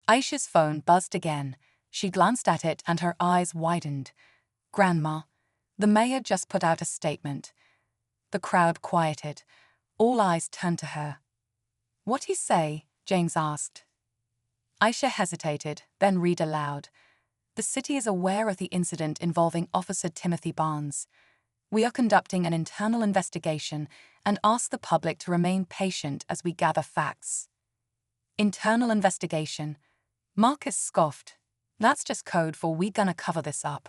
Aisha's phone buzzed again. She glanced at it and her eyes widened. "Grandma, the mayor just put out a statement." The crowd quieted. All eyes turned to her. "What'd he say?" James asked. Aisha hesitated, then read aloud. "The city is aware of the incident involving Officer Timothy Barnes. We are conducting an internal investigation and ask the public to remain patient as we gather facts." Internal investigation. Marcus scoffed. "That's just code for "we gonna cover this up."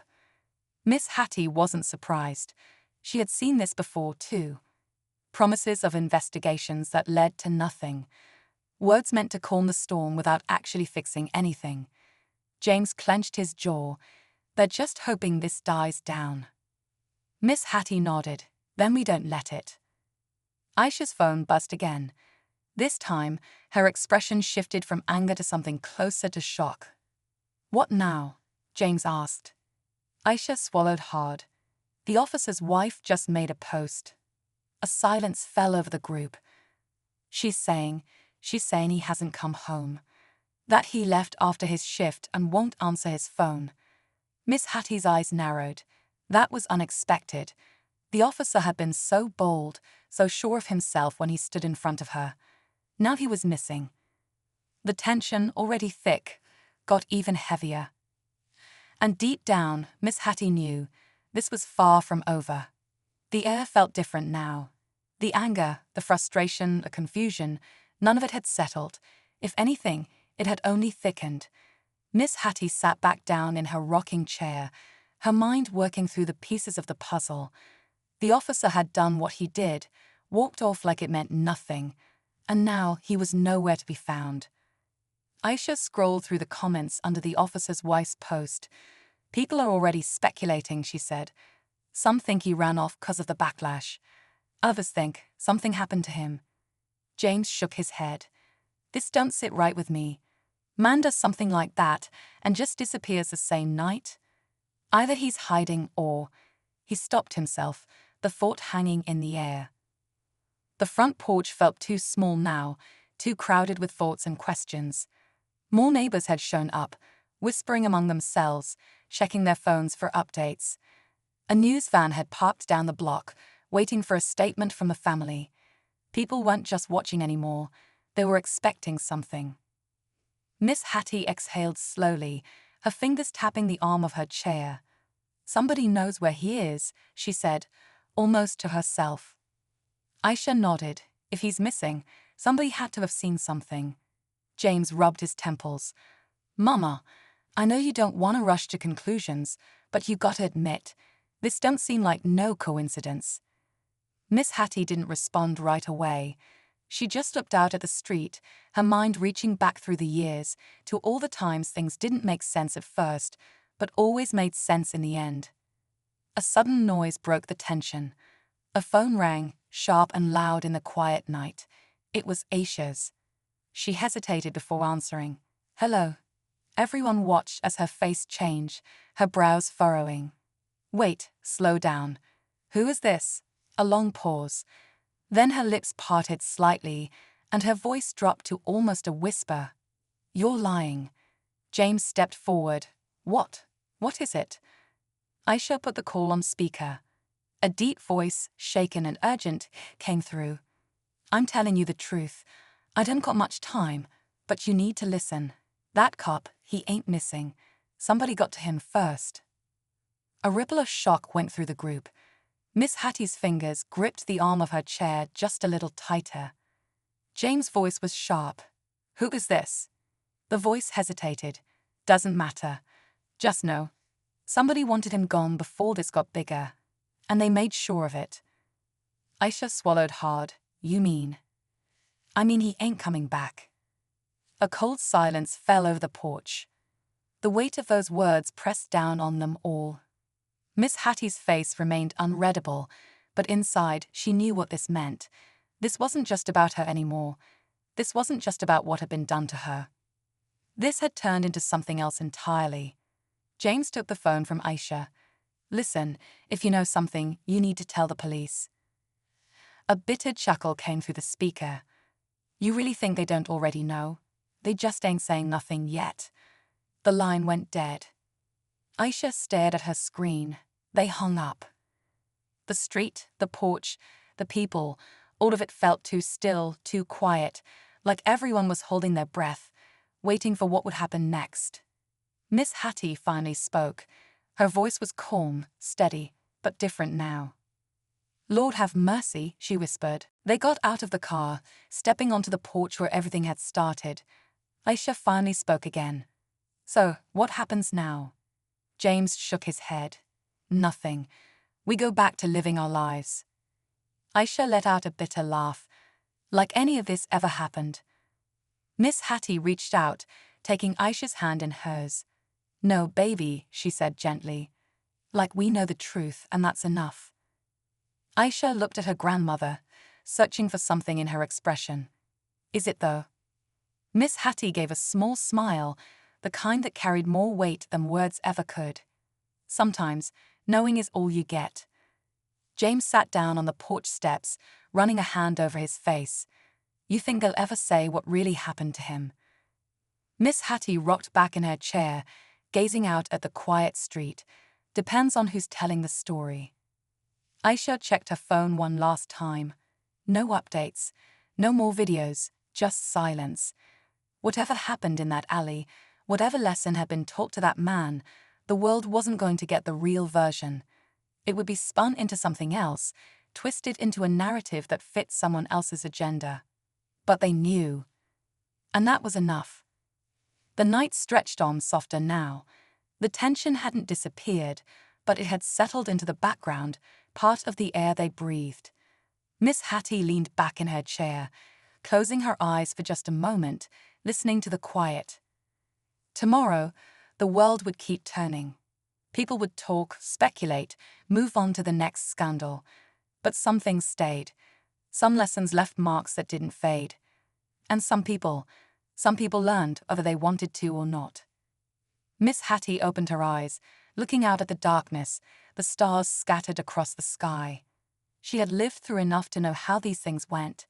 Miss Hattie wasn't surprised. She had seen this before too. Promises of investigations that led to nothing. Words meant to calm the storm without actually fixing anything. James clenched his jaw. "They're just hoping this dies down." Miss Hattie nodded. "Then we don't let it." Aisha's phone buzzed again. This time, her expression shifted from anger to something closer to shock. "What now?" James asked. Aisha swallowed hard. The officer's wife just made a post. A silence fell over the group. She's saying he hasn't come home. That he left after his shift and won't answer his phone. Miss Hattie's eyes narrowed. That was unexpected. The officer had been so bold, so sure of himself when he stood in front of her. Now he was missing. The tension, already thick, got even heavier. And deep down, Miss Hattie knew this was far from over. The air felt different now. The anger, the frustration, the confusion, none of it had settled. If anything, it had only thickened. Miss Hattie sat back down in her rocking chair, her mind working through the pieces of the puzzle. The officer had done what he did, walked off like it meant nothing, and now he was nowhere to be found. Aisha scrolled through the comments under the officer's wife's post. "People are already speculating," she said. "Some think he ran off because of the backlash. Others think something happened to him." James shook his head. "This don't sit right with me. Man does something like that and just disappears the same night. Either he's hiding or..." He stopped himself, the thought hanging in the air. The front porch felt too small now, too crowded with thoughts and questions. More neighbors had shown up, whispering among themselves, checking their phones for updates. A news van had parked down the block, waiting for a statement from the family. People weren't just watching anymore, they were expecting something. Miss Hattie exhaled slowly, her fingers tapping the arm of her chair. "Somebody knows where he is," she said, almost to herself. Aisha nodded. "If he's missing, somebody had to have seen something." James rubbed his temples. "Mama, I know you don't want to rush to conclusions, but you gotta admit, this don't seem like no coincidence." Miss Hattie didn't respond right away. She just looked out at the street, her mind reaching back through the years to all the times things didn't make sense at first, but always made sense in the end. A sudden noise broke the tension. A phone rang, sharp and loud in the quiet night. It was Aisha's. She hesitated before answering. "Hello." Everyone watched as her face changed, her brows furrowing. "Wait, slow down. Who is this?" A long pause. Then her lips parted slightly, and her voice dropped to almost a whisper. "You're lying." James stepped forward. What is it?" Aisha put the call on speaker. A deep voice, shaken and urgent, came through. "I'm telling you the truth. I don't got much time, but you need to listen. That cop, he ain't missing. Somebody got to him first." A ripple of shock went through the group. Miss Hattie's fingers gripped the arm of her chair just a little tighter. James' voice was sharp. "Who is this?" The voice hesitated. "Doesn't matter. Just know. Somebody wanted him gone before this got bigger. And they made sure of it." Aisha swallowed hard. "You mean?" "I mean he ain't coming back." A cold silence fell over the porch. The weight of those words pressed down on them all. Miss Hattie's face remained unreadable, but inside she knew what this meant. This wasn't just about her anymore. This wasn't just about what had been done to her. This had turned into something else entirely. James took the phone from Aisha. "Listen, if you know something, you need to tell the police." A bitter chuckle came through the speaker. "You really think they don't already know?" They just ain't saying nothing yet. The line went dead. Aisha stared at her screen. They hung up. The street, the porch, the people, all of it felt too still, too quiet, like everyone was holding their breath, waiting for what would happen next. Miss Hattie finally spoke. Her voice was calm, steady, but different now. "Lord have mercy," she whispered. They got out of the car, stepping onto the porch where everything had started. Aisha finally spoke again. "So, what happens now?" James shook his head. "Nothing. We go back to living our lives." Aisha let out a bitter laugh. Like any of this ever happened. Miss Hattie reached out, taking Aisha's hand in hers. "No, baby," she said gently. "Like we know the truth, and that's enough." Aisha looked at her grandmother, searching for something in her expression. "Is it though?" Miss Hattie gave a small smile, the kind that carried more weight than words ever could. "Sometimes, knowing is all you get." James sat down on the porch steps, running a hand over his face. "You think they'll ever say what really happened to him?" Miss Hattie rocked back in her chair, gazing out at the quiet street. "Depends on who's telling the story." Aisha checked her phone one last time. No updates, no more videos, just silence. Whatever happened in that alley, whatever lesson had been taught to that man, the world wasn't going to get the real version. It would be spun into something else, twisted into a narrative that fit someone else's agenda. But they knew. And that was enough. The night stretched on softer now. The tension hadn't disappeared, but it had settled into the background, part of the air they breathed. Miss Hattie leaned back in her chair, closing her eyes for just a moment, listening to the quiet. Tomorrow, the world would keep turning. People would talk, speculate, move on to the next scandal. But some things stayed. Some lessons left marks that didn't fade. And some people learned whether they wanted to or not. Miss Hattie opened her eyes, looking out at the darkness, the stars scattered across the sky. She had lived through enough to know how these things went.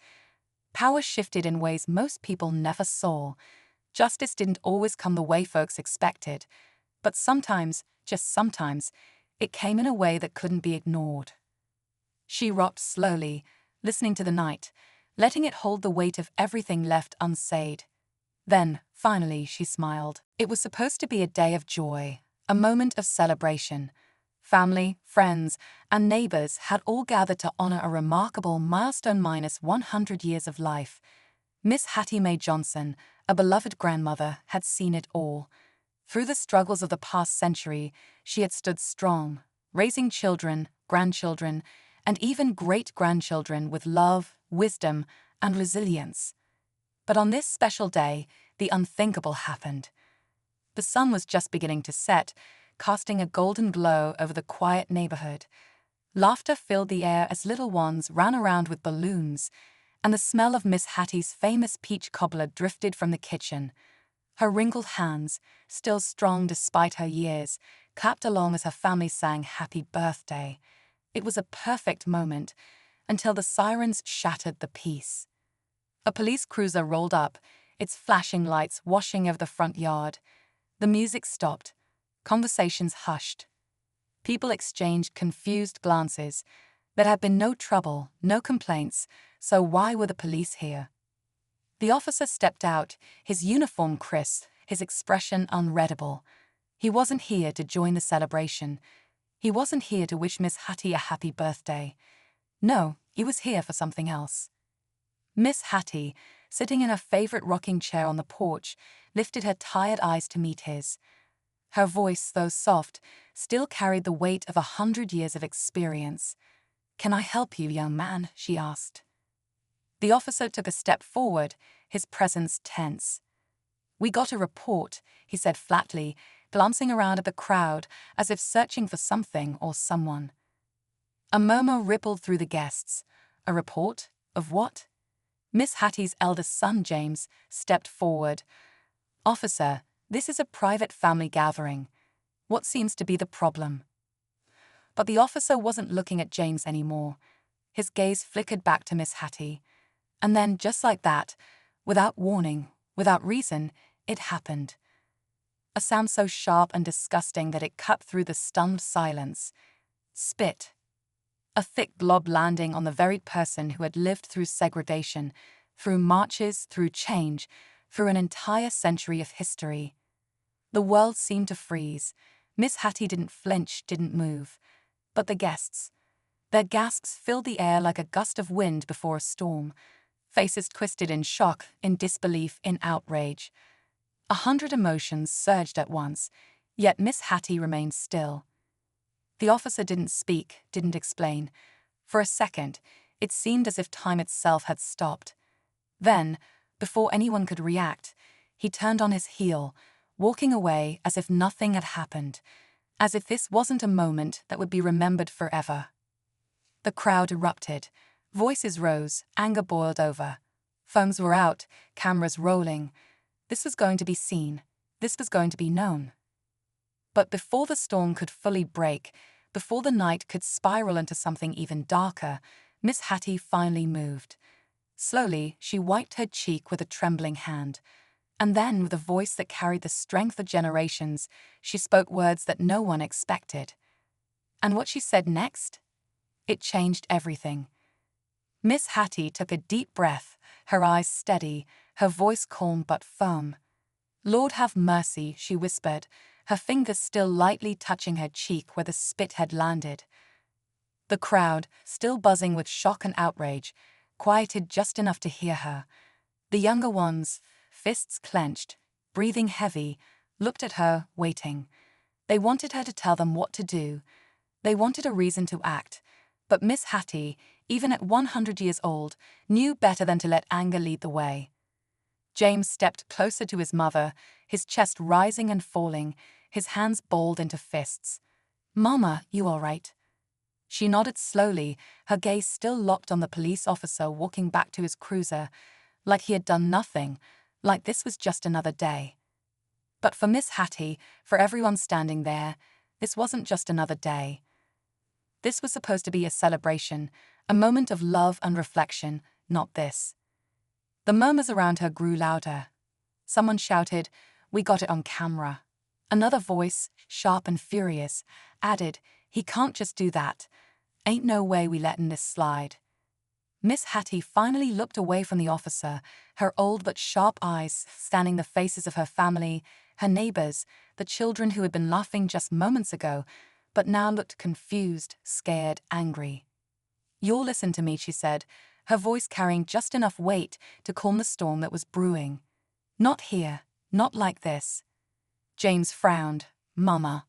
Power shifted in ways most people never saw. Justice didn't always come the way folks expected. But sometimes, just sometimes, it came in a way that couldn't be ignored. She rocked slowly, listening to the night, letting it hold the weight of everything left unsaid. Then, finally, she smiled. It was supposed to be a day of joy, a moment of celebration. Family, friends, and neighbors had all gathered to honor a remarkable milestone minus 100 years of life. Miss Hattie Mae Johnson, a beloved grandmother, had seen it all. Through the struggles of the past century, she had stood strong, raising children, grandchildren, and even great-grandchildren with love, wisdom, and resilience. But on this special day, the unthinkable happened. The sun was just beginning to set, casting a golden glow over the quiet neighborhood. Laughter filled the air as little ones ran around with balloons, and the smell of Miss Hattie's famous peach cobbler drifted from the kitchen. Her wrinkled hands, still strong despite her years, clapped along as her family sang Happy Birthday. It was a perfect moment, until the sirens shattered the peace. A police cruiser rolled up, its flashing lights washing over the front yard. The music stopped. Conversations hushed. People exchanged confused glances. There had been no trouble, no complaints, so why were the police here? The officer stepped out, his uniform crisp, his expression unreadable. He wasn't here to join the celebration. He wasn't here to wish Miss Hattie a happy birthday. No, he was here for something else. Miss Hattie, sitting in her favorite rocking chair on the porch, lifted her tired eyes to meet his. Her voice, though soft, still carried the weight of 100 years of experience. "Can I help you, young man?" she asked. The officer took a step forward, his presence tense. "We got a report," he said flatly, glancing around at the crowd as if searching for something or someone. A murmur rippled through the guests. A report? Of what? Miss Hattie's eldest son, James, stepped forward. "Officer, this is a private family gathering. What seems to be the problem?" But the officer wasn't looking at James anymore. His gaze flickered back to Miss Hattie. And then, just like that, without warning, Without reason, it happened. A sound so sharp and disgusting that it cut through the stunned silence. Spit. A thick blob landing on the very person who had lived through segregation, through marches, through change, through an entire century of history. The world seemed to freeze. Miss Hattie didn't flinch, didn't move. But the guests. Their gasps filled the air like a gust of wind before a storm. Faces twisted in shock, in disbelief, in outrage. 100 emotions surged at once, yet Miss Hattie remained still. The officer didn't speak, didn't explain. For a second, it seemed as if time itself had stopped. Then, before anyone could react, he turned on his heel, walking away as if nothing had happened, as if this wasn't a moment that would be remembered forever. The crowd erupted. Voices rose, anger boiled over. Phones were out, cameras rolling. This was going to be seen. This was going to be known. But before the storm could fully break, before the night could spiral into something even darker, Miss Hattie finally moved. Slowly, she wiped her cheek with a trembling hand. And then, with a voice that carried the strength of generations, she spoke words that no one expected. And what she said next? It changed everything. Miss Hattie took a deep breath, her eyes steady, her voice calm but firm. "Lord have mercy," she whispered, her fingers still lightly touching her cheek where the spit had landed. The crowd, still buzzing with shock and outrage, quieted just enough to hear her. The younger ones, fists clenched, breathing heavy, looked at her, waiting. They wanted her to tell them what to do. They wanted a reason to act. But Miss Hattie, even at 100 years old, knew better than to let anger lead the way. James stepped closer to his mother, his chest rising and falling, his hands balled into fists. "Mama, you all right?" She nodded slowly, her gaze still locked on the police officer walking back to his cruiser, like he had done nothing, like this was just another day. But for Miss Hattie, for everyone standing there, this wasn't just another day. This was supposed to be a celebration, a moment of love and reflection, not this. The murmurs around her grew louder. Someone shouted, "We got it on camera." Another voice, sharp and furious, added, "He can't just do that. Ain't no way we lettin' this slide." Miss Hattie finally looked away from the officer, her old but sharp eyes scanning the faces of her family, her neighbors, the children who had been laughing just moments ago, but now looked confused, scared, angry. "You'll listen to me," she said, her voice carrying just enough weight to calm the storm that was brewing. "Not here, not like this." James frowned. "Mama."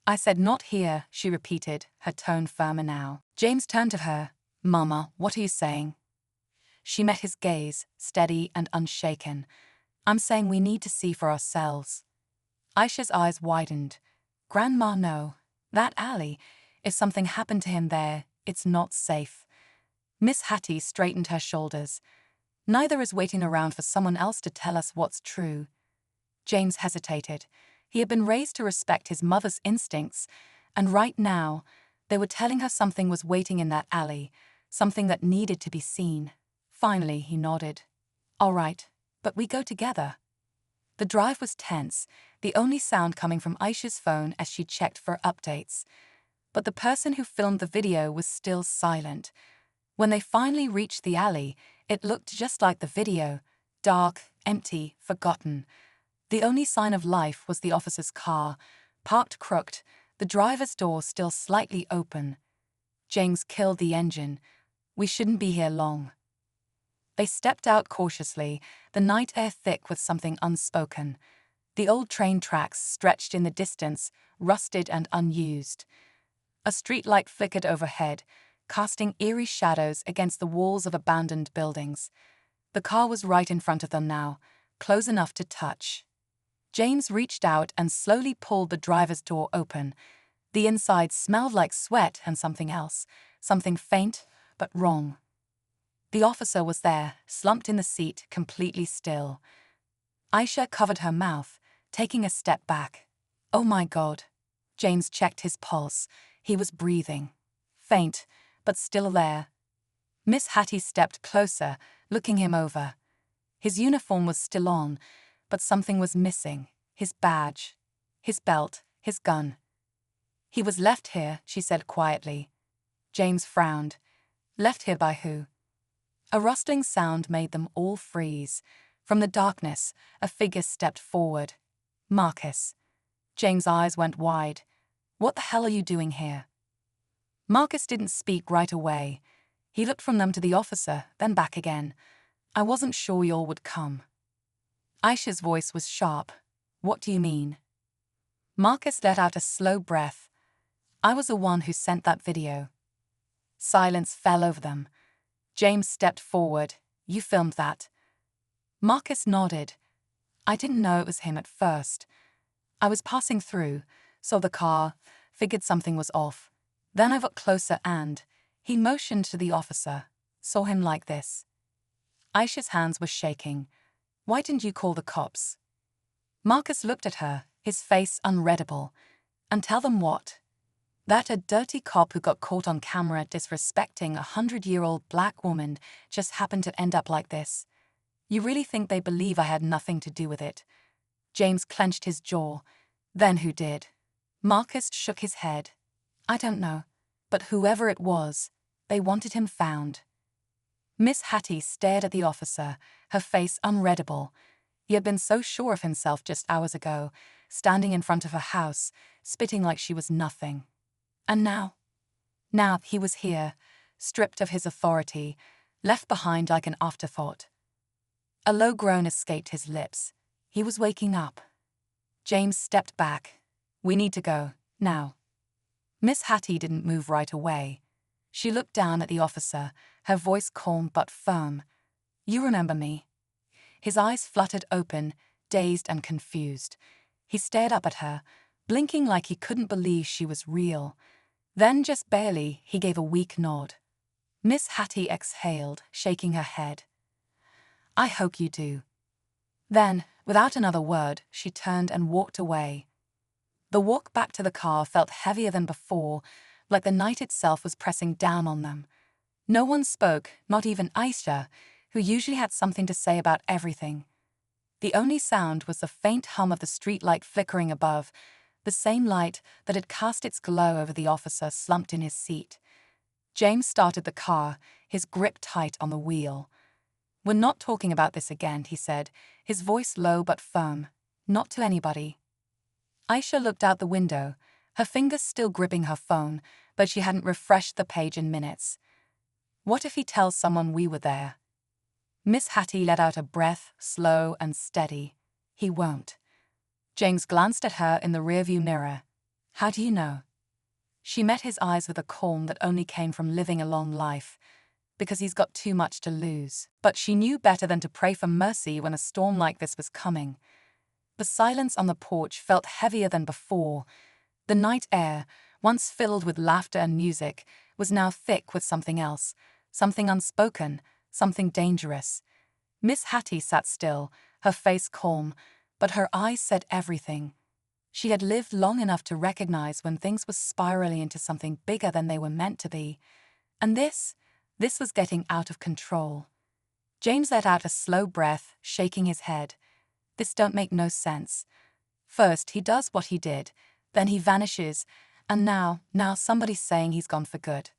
"I said not here," she repeated, her tone firmer now. James turned to her. "Mama, what are you saying?" She met his gaze, steady and unshaken. "I'm saying we need to see for ourselves." Aisha's eyes widened. "Grandma, no. That alley, if something happened to him there, it's not safe." Miss Hattie straightened her shoulders. "Neither is waiting around for someone else to tell us what's true." James hesitated. He had been raised to respect his mother's instincts, and right now, they were telling her something was waiting in that alley, something that needed to be seen. Finally, he nodded. "All right, but we go together." The drive was tense, the only sound coming from Aisha's phone as she checked for updates. But the person who filmed the video was still silent. When they finally reached the alley, it looked just like the video, dark, empty, forgotten. The only sign of life was the officer's car, parked crooked, the driver's door still slightly open. James killed the engine. "We shouldn't be here long." They stepped out cautiously, the night air thick with something unspoken. The old train tracks stretched in the distance, rusted and unused. A streetlight flickered overhead, casting eerie shadows against the walls of abandoned buildings. The car was right in front of them now, close enough to touch. James reached out and slowly pulled the driver's door open. The inside smelled like sweat and something else, something faint but wrong. The officer was there, slumped in the seat, completely still. Aisha covered her mouth, taking a step back. "Oh my God." James checked his pulse. He was breathing. Faint, but still there. Miss Hattie stepped closer, looking him over. His uniform was still on, but something was missing. His badge, his belt, his gun. "He was left here," she said quietly. James frowned. Left here by who? A rustling sound made them all freeze. From the darkness, a figure stepped forward. Marcus. James' eyes went wide. "What the hell are you doing here?" Marcus didn't speak right away. He looked from them to the officer, then back again. "I wasn't sure y'all would come." Aisha's voice was sharp. "What do you mean?" Marcus let out a slow breath. "I was the one who sent that video." Silence fell over them. James stepped forward. "You filmed that?" Marcus nodded. "I didn't know it was him at first. I was passing through, saw the car, figured something was off. Then I got closer and," he motioned to the officer, "saw him like this." Aisha's hands were shaking. "Why didn't you call the cops?" Marcus looked at her, his face unreadable. "And tell them what? That a dirty cop who got caught on camera disrespecting a 100-year-old black woman just happened to end up like this? You really think they believe I had nothing to do with it?" James clenched his jaw. "Then who did?" Marcus shook his head. "I don't know. But whoever it was, they wanted him found." Miss Hattie stared at the officer, her face unreadable. He had been so sure of himself just hours ago, standing in front of her house, spitting like she was nothing. And now? Now he was here, stripped of his authority, left behind like an afterthought. A low groan escaped his lips. He was waking up. James stepped back. "We need to go, now." Miss Hattie didn't move right away. She looked down at the officer, her voice calm but firm. "You remember me?" His eyes fluttered open, dazed and confused. He stared up at her, blinking like he couldn't believe she was real. Then, just barely, he gave a weak nod. Miss Hattie exhaled, shaking her head. "I hope you do." Then, without another word, she turned and walked away. The walk back to the car felt heavier than before, like the night itself was pressing down on them. No one spoke, not even Aisha, who usually had something to say about everything. The only sound was the faint hum of the streetlight flickering above, the same light that had cast its glow over the officer slumped in his seat. James started the car, his grip tight on the wheel. "We're not talking about this again," he said, his voice low but firm. "Not to anybody." Aisha looked out the window, her fingers still gripping her phone, but she hadn't refreshed the page in minutes. "What if he tells someone we were there?" Miss Hattie let out a breath, slow and steady. "He won't." James glanced at her in the rearview mirror. "How do you know?" She met his eyes with a calm that only came from living a long life. "Because he's got too much to lose." But she knew better than to pray for mercy when a storm like this was coming. The silence on the porch felt heavier than before. The night air, once filled with laughter and music, was now thick with something else, something unspoken, something dangerous. Miss Hattie sat still, her face calm, but her eyes said everything. She had lived long enough to recognize when things were spiraling into something bigger than they were meant to be. And this was getting out of control. James let out a slow breath, shaking his head. "This don't make no sense. First he does what he did, then he vanishes, and now somebody's saying he's gone for good."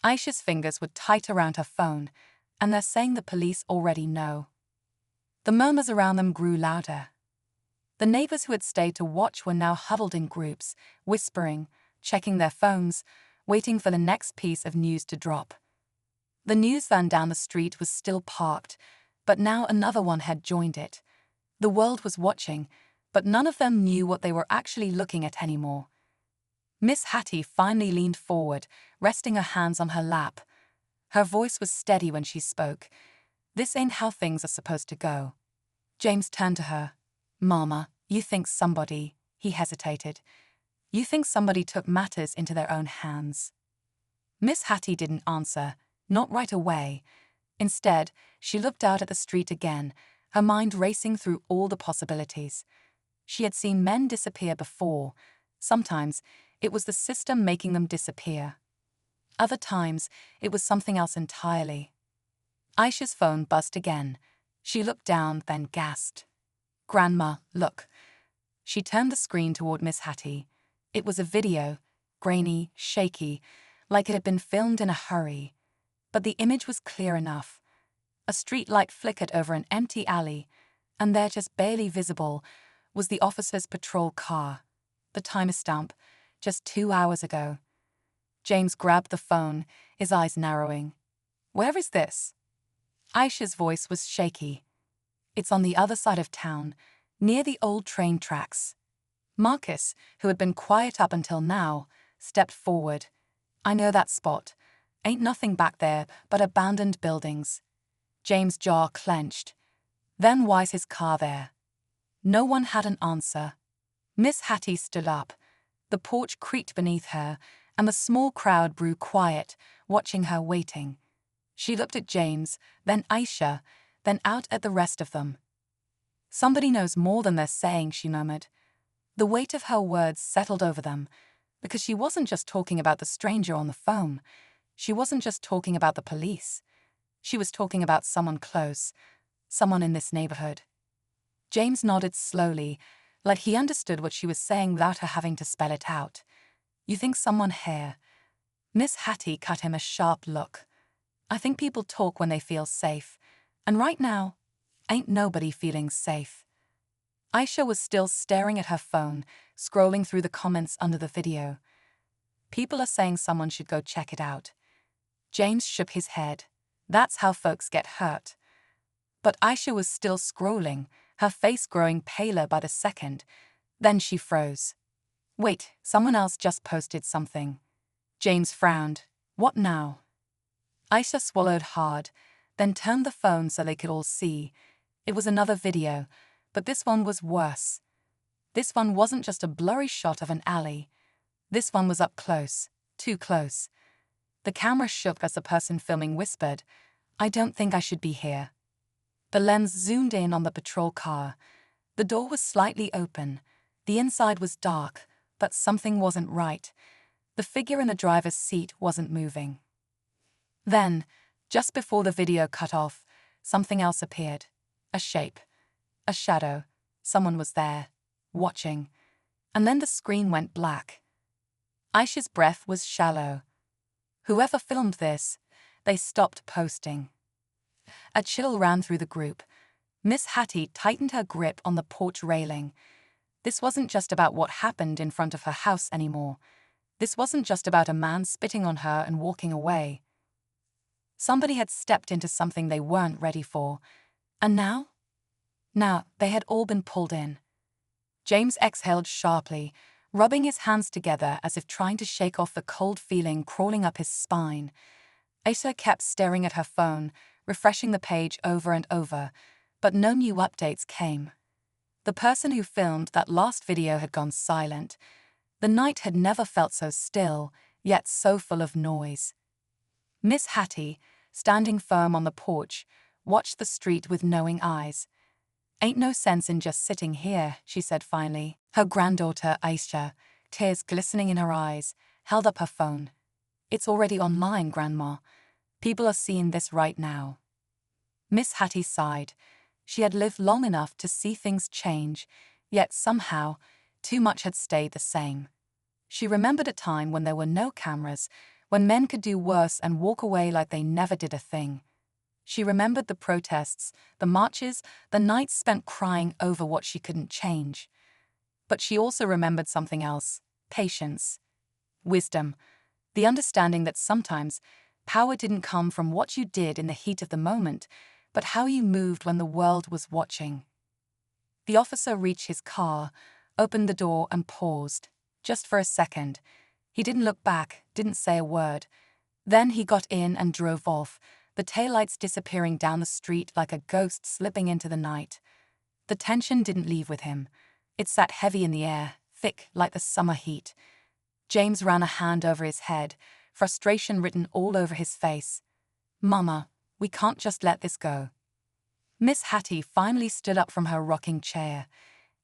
Aisha's fingers were tight around her phone, and they're saying the police already know. The murmurs around them grew louder. The neighbors who had stayed to watch were now huddled in groups, whispering, checking their phones, waiting for the next piece of news to drop. The news van down the street was still parked, but now another one had joined it. The world was watching, but none of them knew what they were actually looking at anymore. Miss Hattie finally leaned forward, resting her hands on her lap. Her voice was steady when she spoke. "This ain't how things are supposed to go." James turned to her. "Mama, you think somebody," he hesitated. "You think somebody took matters into their own hands." Miss Hattie didn't answer, not right away. Instead, she looked out at the street again, her mind racing through all the possibilities. She had seen men disappear before. Sometimes, it was the system making them disappear. Other times, it was something else entirely. Aisha's phone buzzed again. She looked down, then gasped. "Grandma, look." She turned the screen toward Miss Hattie. It was a video, grainy, shaky, like it had been filmed in a hurry. But the image was clear enough. A street light flickered over an empty alley, and there, just barely visible, was the officer's patrol car. The timestamp, just 2 hours ago. James grabbed the phone, his eyes narrowing. "Where is this?" Aisha's voice was shaky. "It's on the other side of town, near the old train tracks." Marcus, who had been quiet up until now, stepped forward. "I know that spot. Ain't nothing back there but abandoned buildings." James' jaw clenched. "Then why's his car there?" No one had an answer. Miss Hattie stood up. The porch creaked beneath her, and the small crowd grew quiet, watching her, waiting. She looked at James, then Aisha, then out at the rest of them. "Somebody knows more than they're saying," she murmured. The weight of her words settled over them, because she wasn't just talking about the stranger on the phone. She wasn't just talking about the police. She was talking about someone close, someone in this neighborhood. James nodded slowly, like he understood what she was saying without her having to spell it out. "You think someone here?" Miss Hattie cut him a sharp look. "I think people talk when they feel safe, and right now, ain't nobody feeling safe." Aisha was still staring at her phone, scrolling through the comments under the video. "People are saying someone should go check it out." James shook his head. "That's how folks get hurt." But Aisha was still scrolling, her face growing paler by the second. Then she froze. "Wait, someone else just posted something." James frowned. "What now?" Aisha swallowed hard, then turned the phone so they could all see. It was another video, but this one was worse. This one wasn't just a blurry shot of an alley. This one was up close, too close. The camera shook as the person filming whispered, "I don't think I should be here." The lens zoomed in on the patrol car. The door was slightly open. The inside was dark, but something wasn't right. The figure in the driver's seat wasn't moving. Then, just before the video cut off, something else appeared. A shape. A shadow. Someone was there, watching. And then the screen went black. Aisha's breath was shallow. Whoever filmed this, they stopped posting. A chill ran through the group. Miss Hattie tightened her grip on the porch railing. This wasn't just about what happened in front of her house anymore. This wasn't just about a man spitting on her and walking away. Somebody had stepped into something they weren't ready for. And now? Now, they had all been pulled in. James exhaled sharply, rubbing his hands together as if trying to shake off the cold feeling crawling up his spine. Aisha kept staring at her phone, refreshing the page over and over, but no new updates came. The person who filmed that last video had gone silent. The night had never felt so still, yet so full of noise. Miss Hattie, standing firm on the porch, watched the street with knowing eyes. "Ain't no sense in just sitting here," she said finally. Her granddaughter, Aisha, tears glistening in her eyes, held up her phone. "It's already online, Grandma. People are seeing this right now." Miss Hattie sighed. She had lived long enough to see things change, yet somehow, too much had stayed the same. She remembered a time when there were no cameras, when men could do worse and walk away like they never did a thing. She remembered the protests, the marches, the nights spent crying over what she couldn't change. But she also remembered something else: patience, wisdom, the understanding that sometimes power didn't come from what you did in the heat of the moment, but how you moved when the world was watching. The officer reached his car, opened the door and paused, just for a second. He didn't look back, didn't say a word. Then he got in and drove off, the taillights disappearing down the street like a ghost slipping into the night. The tension didn't leave with him. It sat heavy in the air, thick like the summer heat. James ran a hand over his head, frustration written all over his face. "Mama, we can't just let this go." Miss Hattie finally stood up from her rocking chair.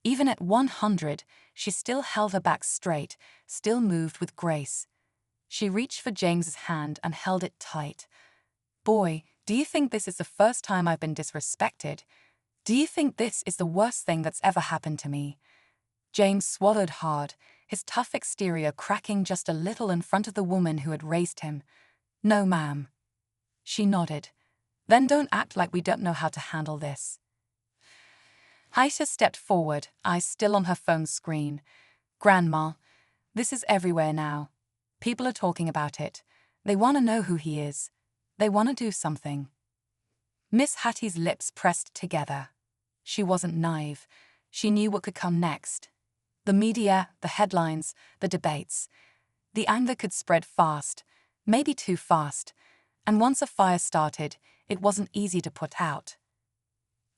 Even at 100, she still held her back straight, still moved with grace. She reached for James's hand and held it tight. "Boy, Do you think this is the first time I've been disrespected? Do you think this is the worst thing that's ever happened to me? James swallowed hard, his tough exterior cracking just a little in front of the woman who had raised him. No, ma'am. She nodded. Then don't act like we don't know how to handle this. Aisha stepped forward, eyes still on her phone screen. Grandma, this is everywhere now. People are talking about it. They want to know who he is. They want to do something. Miss Hattie's lips pressed together. She wasn't naive. She knew what could come next. The media, the headlines, the debates. The anger could spread fast, maybe too fast, and once a fire started, it wasn't easy to put out.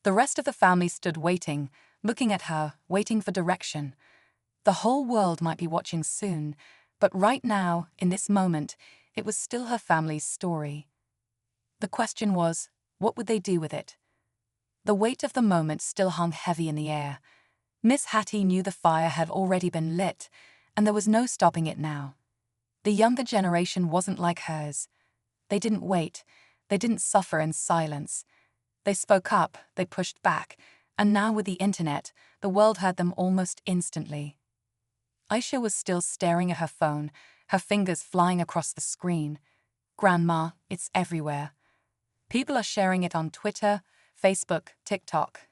The rest of the family stood waiting, looking at her, waiting for direction. The whole world might be watching soon, but right now, in this moment, it was still her family's story. The question was, what would they do with it? The weight of the moment still hung heavy in the air. Miss Hattie knew the fire had already been lit, and there was no stopping it now. The younger generation wasn't like hers. They didn't wait. They didn't suffer in silence. They spoke up, they pushed back, and now with the internet, the world heard them almost instantly. Aisha was still staring at her phone, her fingers flying across the screen. Grandma, it's everywhere. People are sharing it on Twitter, Facebook, TikTok.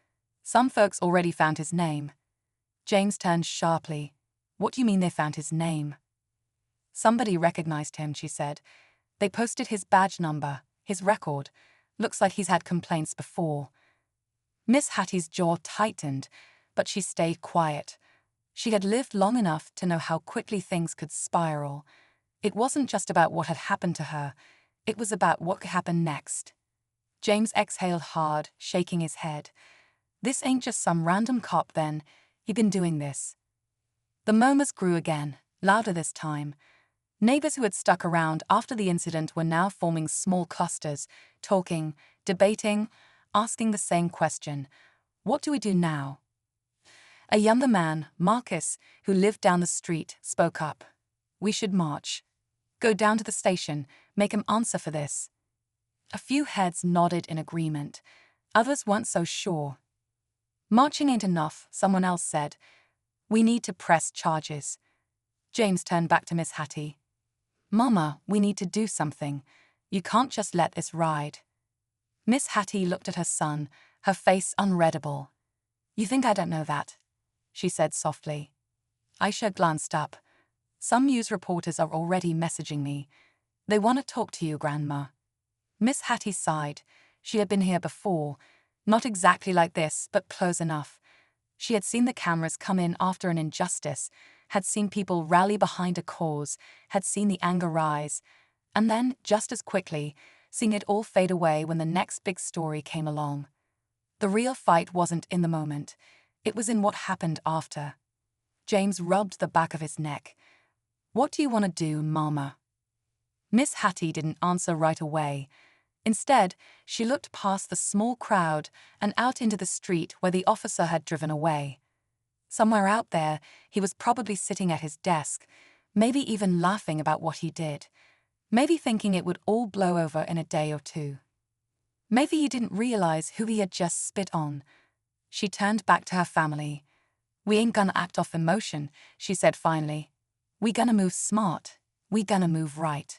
Some folks already found his name. James turned sharply. What do you mean they found his name? Somebody recognized him, she said. They posted his badge number, his record. Looks like he's had complaints before. Miss Hattie's jaw tightened, but she stayed quiet. She had lived long enough to know how quickly things could spiral. It wasn't just about what had happened to her. It was about what could happen next. James exhaled hard, shaking his head. This ain't just some random cop then. He'd been doing this. The murmurs grew again, louder this time. Neighbors who had stuck around after the incident were now forming small clusters, talking, debating, asking the same question. What do we do now? A younger man, Marcus, who lived down the street, spoke up. We should march. Go down to the station, make him answer for this. A few heads nodded in agreement. Others weren't so sure. Marching ain't enough, someone else said. We need to press charges. James turned back to Miss Hattie. Mama, we need to do something. You can't just let this ride. Miss Hattie looked at her son, her face unreadable. You think I don't know that? She said softly. Aisha glanced up. Some news reporters are already messaging me. They want to talk to you, Grandma. Miss Hattie sighed. She had been here before. Not exactly like this, but close enough. She had seen the cameras come in after an injustice, had seen people rally behind a cause, had seen the anger rise, and then, just as quickly, seen it all fade away when the next big story came along. The real fight wasn't in the moment. It was in what happened after. James rubbed the back of his neck. What do you want to do, Mama? Miss Hattie didn't answer right away. Instead, she looked past the small crowd and out into the street where the officer had driven away. Somewhere out there, he was probably sitting at his desk, maybe even laughing about what he did. Maybe thinking it would all blow over in a day or two. Maybe he didn't realize who he had just spit on. She turned back to her family. We ain't gonna act off emotion, she said finally. We gonna move smart. We gonna move right.